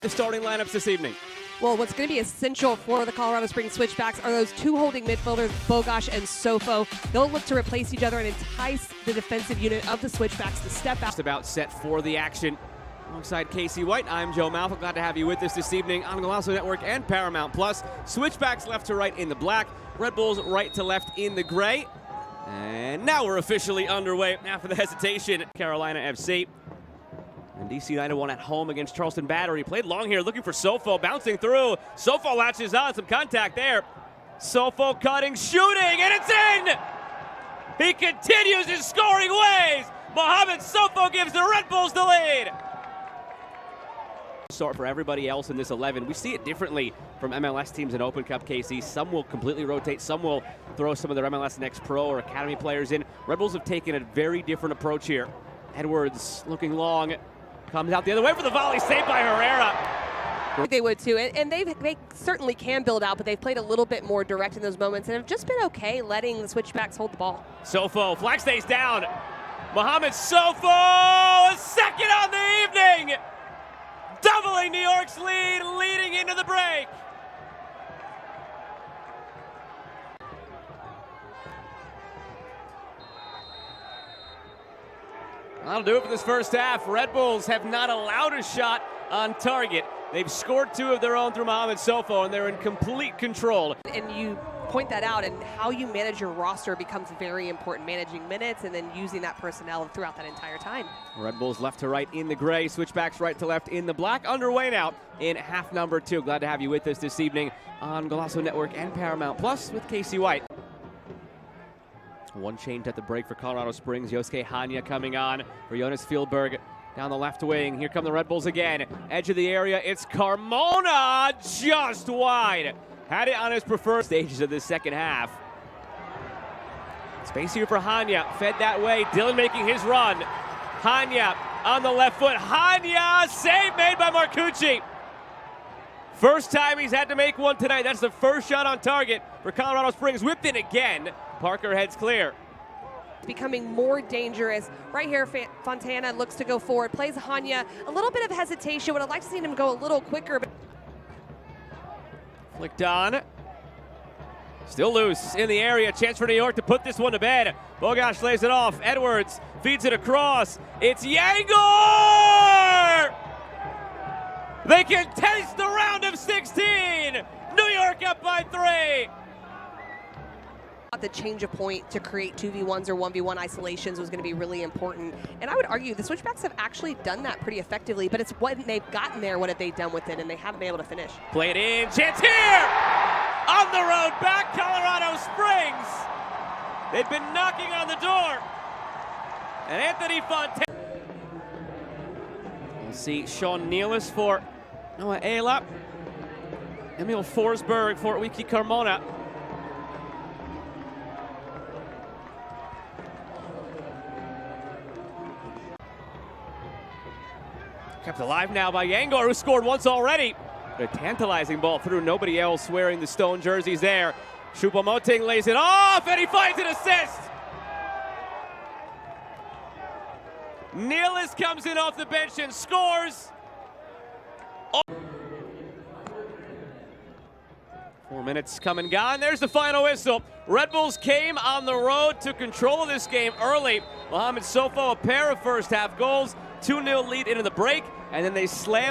The starting lineups this evening. Well, what's going to be essential for the Colorado Springs Switchbacks are those two holding midfielders, Bogosh and Sofo. They'll look to replace each other and entice the defensive unit of the Switchbacks to step out. Just about set for the action. Alongside Casey White, I'm Joe Malfa. Glad to have you with us this evening on Golasso Network and Paramount Plus. Switchbacks left to right in the black, Red Bulls right to left in the gray. And now we're officially underway after the hesitation. Carolina FC. And DC United won at home against Charleston Battery. Played long here, looking for Sofo, bouncing through. Sofo latches on, some contact there. Sofo cutting, shooting, and it's in! He continues his scoring ways. Mohamed Sofo gives the Red Bulls the lead. Start for everybody else in this 11. We see it differently from MLS teams in Open Cup, KC. Some will completely rotate, some will throw some of their MLS Next Pro or Academy players in. Red Bulls have taken a very different approach here. Edwards looking long. Comes out the other way for the volley, saved by Herrera. They would too, and they certainly can build out, but they've played a little bit more direct in those moments and have just been okay letting the Switchbacks hold the ball. Sofo, flag stays down. Mohamed Sofo, a second on the evening. Doubling New York's lead, leading into the break. That'll do it for this first half. Red Bulls have not allowed a shot on target. They've scored two of their own through Mohamed Sofo, and they're in complete control. And you point that out, and how you manage your roster becomes very important. Managing minutes and then using that personnel throughout that entire time. Red Bulls left to right in the gray, Switchbacks right to left in the black. Underway now in half number 2. Glad to have you with us this evening on Golasso Network and Paramount Plus with Casey White. One change at the break for Colorado Springs. Yosuke Hanya coming on for Jonas Fieldberg down the left wing. Here come the Red Bulls again. Edge of the area, it's Carmona, just wide. Had it on his preferred stages of this second half. Space here for Hanya, fed that way. Dylan making his run. Hanya on the left foot. Hanya, save made by Marcucci. First time he's had to make one tonight. That's the first shot on target for Colorado Springs. Whipped in again. Parker heads clear. Becoming more dangerous. Right here, Fontana looks to go forward. Plays Hanya. A little bit of hesitation. Would have liked to see him go a little quicker. But flicked on. Still loose in the area. Chance for New York to put this one to bed. Bogosh lays it off. Edwards feeds it across. It's Yangor! They can taste the round of 16. New York up by 3. The change of point to create 2v1s or 1v1 isolations was going to be really important. And I would argue the Switchbacks have actually done that pretty effectively, but it's when they've gotten there, what have they done with it, and they haven't been able to finish. Play it in, chance here! On the road back, Colorado Springs. They've been knocking on the door. And Anthony Fontana. We'll see Sean Nealis for Noah Ayla. Emil Forsberg for Wiki Carmona. Kept alive now by Yangor, who scored once already. A tantalizing ball through, nobody else wearing the Stone jerseys there. Choupo-Moting lays it off, and he finds an assist. Nealis comes in off the bench and scores. 4 minutes come and gone. There's the final whistle. Red Bulls came on the road, took control of this game early. Mohamed Sofo, a pair of first half goals. 2-0 lead into the break, and then they slam